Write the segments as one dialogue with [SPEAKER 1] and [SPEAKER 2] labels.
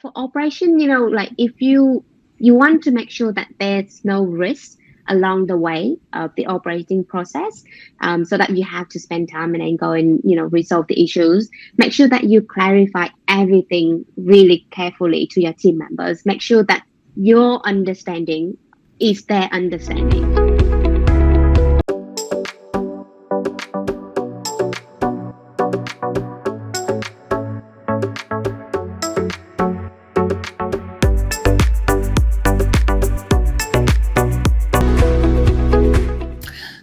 [SPEAKER 1] for operation, like if you want to make sure that there's no risk along the way of the operating process, so that you have to spend time and then go and resolve the issues. Make sure that you clarify everything really carefully to your team members. Make sure that your understanding is their understanding.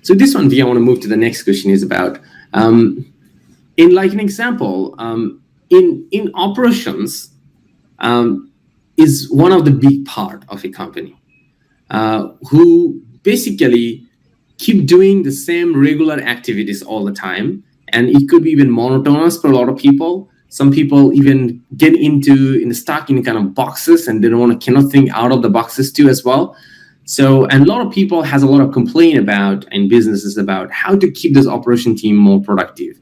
[SPEAKER 2] So this one, I want to move to the next question is about, in like an example, in operations is one of the big part of a company who basically keep doing the same regular activities all the time. And it could be even monotonous for a lot of people. Some people even get stuck in kind of boxes and they cannot think out of the boxes too as well. So, and a lot of people has a lot of complaint about in businesses about how to keep this operation team more productive.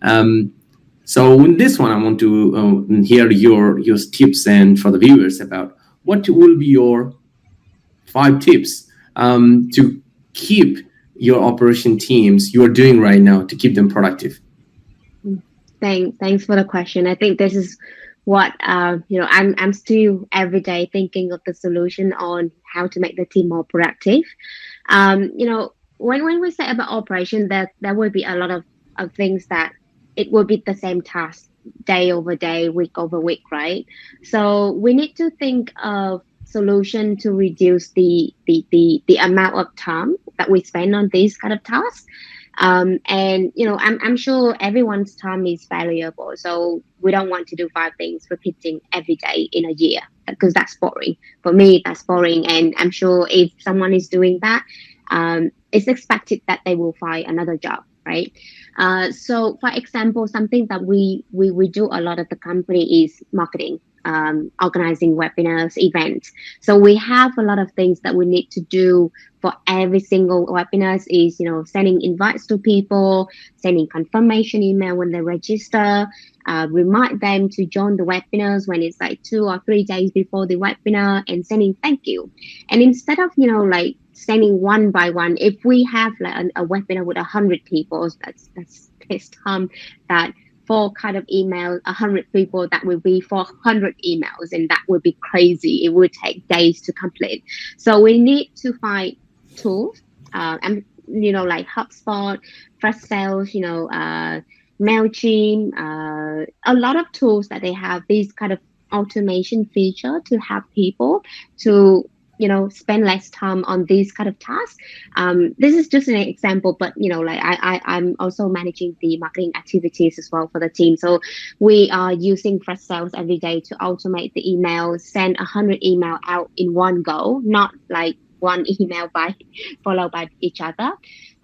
[SPEAKER 2] So in this one, I want to hear your tips and for the viewers about what will be your 5 tips to keep your operation teams you are doing right now to keep them productive.
[SPEAKER 1] Thanks for the question. I think this is what I'm still every day thinking of the solution on how to make the team more productive. When we say about operation, there will be a lot of things that it will be the same task day over day, week over week, right? So we need to think of solution to reduce the amount of time that we spend on these kind of tasks. And I'm sure everyone's time is valuable, so we don't want to do 5 things repeating every day in a year, because that's boring. For me, that's boring, and I'm sure if someone is doing that, it's expected that they will find another job, right? So for example, something that we do a lot at the company is marketing. Organizing webinars, events. So we have a lot of things that we need to do for every single webinars is, sending invites to people, sending confirmation email when they register, remind them to join the webinars when it's like 2 or 3 days before the webinar, and sending thank you. And instead of, sending one by one, if we have like a webinar with 100 people, that's time that for kind of email 100 people, that will be 400 emails, and that would be crazy. It would take days to complete. So we need to find tools, and like HubSpot, Fresh Sales, MailChimp, a lot of tools that they have these kind of automation feature to help people to spend less time on these kind of tasks. This is just an example, but I'm also managing the marketing activities as well for the team. So we are using Fresh Sales every day to automate the emails, send 100 email out in one go, not like one email followed by each other.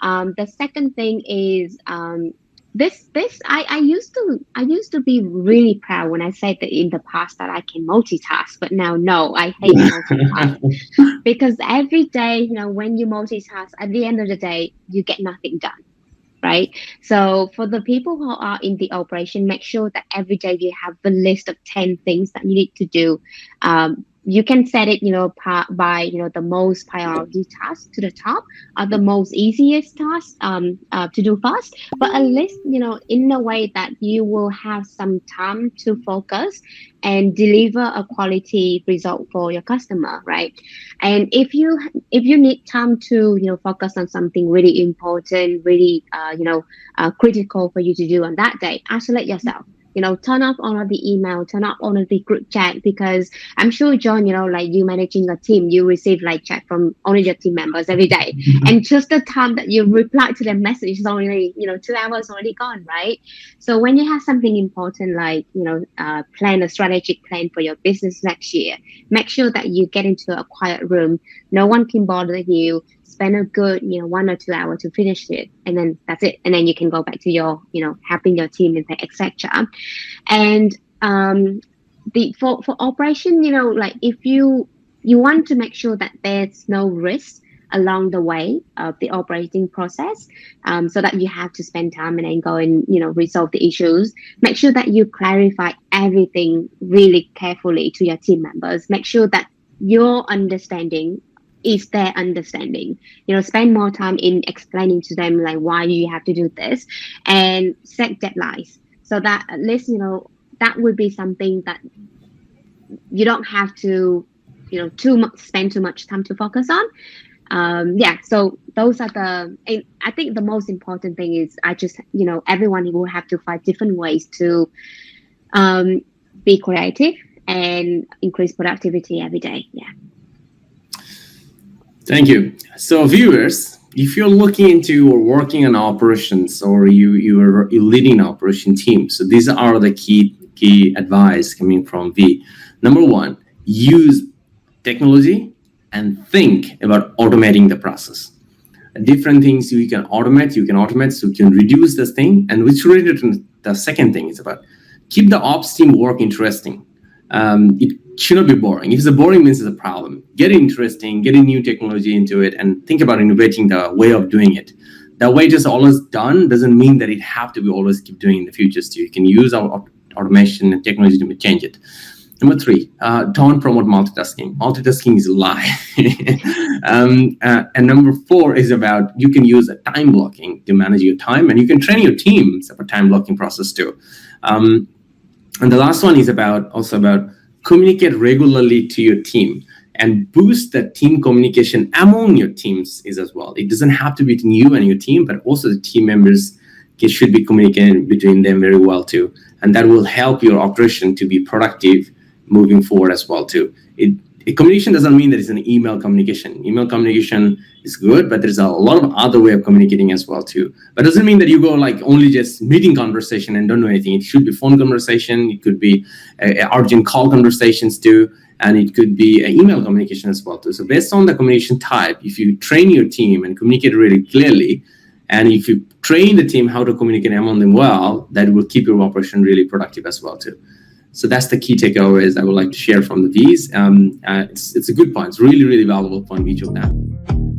[SPEAKER 1] The second thing is I used to be really proud when I said that in the past that I can multitask, but now no, I hate multitask because every day, when you multitask, at the end of the day, you get nothing done, right? So for the people who are in the operation, make sure that every day you have a list of 10 things that you need to do. You can set it, by, the most priority tasks to the top, or the most easiest tasks to do fast, but at least, in a way that you will have some time to focus and deliver a quality result for your customer, right? And if you need time to, focus on something really important, really, critical for you to do on that day, isolate yourself. Turn off all of the email, turn off all of the group chat, because I'm sure, John, like you managing a team, you receive like chat from only your team members every day. And just the time that you reply to the message is only, 2 hours already gone, right? So when you have something important, like, plan a strategic plan for your business next year, make sure that you get into a quiet room. No one can bother you. Spend a good 1 or 2 hours to finish it, and then that's it, and then you can go back to your helping your team and etc. And for operation, like if you want to make sure that there's no risk along the way of the operating process, so that you have to spend time and then go and resolve the issues. Make sure that you clarify everything really carefully to your team members. Make sure that your understanding is their understanding. Spend more time in explaining to them like why you have to do this, and set deadlines so that at least that would be something that you don't have to spend too much time to focus on. Yeah, so those are and I think the most important thing is everyone will have to find different ways to be creative and increase productivity every day. Yeah.
[SPEAKER 2] Thank you. So viewers, if you're looking into or working on operations, or you're leading an operation team, so these are the key advice coming from V. Number one, use technology and think about automating the process. Different things you can automate, so you can reduce this thing. And which related to the second thing is about keep the ops team work interesting. It should not be boring. If it's boring, means it's a problem. Get it interesting, get a new technology into it, and think about innovating the way of doing it. The way it is always done doesn't mean that it have to be always keep doing in the future too. You can use our automation and technology to change it. Number three, don't promote multitasking. Multitasking is a lie. And number four is about you can use a time blocking to manage your time, and you can train your teams for time blocking process too. And the last one is about communicate regularly to your team and boost the team communication among your teams is as well. It doesn't have to be between you and your team, but also the team members should be communicating between them very well too. And that will help your operation to be productive moving forward as well too. Communication doesn't mean that it's an email communication. Email communication is good, but there's a lot of other way of communicating as well too. But it doesn't mean that you go like only just meeting conversation and don't do anything. It should be phone conversation. It could be urgent call conversations too. And it could be email communication as well too. So based on the communication type, if you train your team and communicate really clearly, and if you train the team how to communicate among them well, that will keep your operation really productive as well too. So that's the key takeaways I would like to share from the V's. It's a good point. It's really, really valuable point, each of them.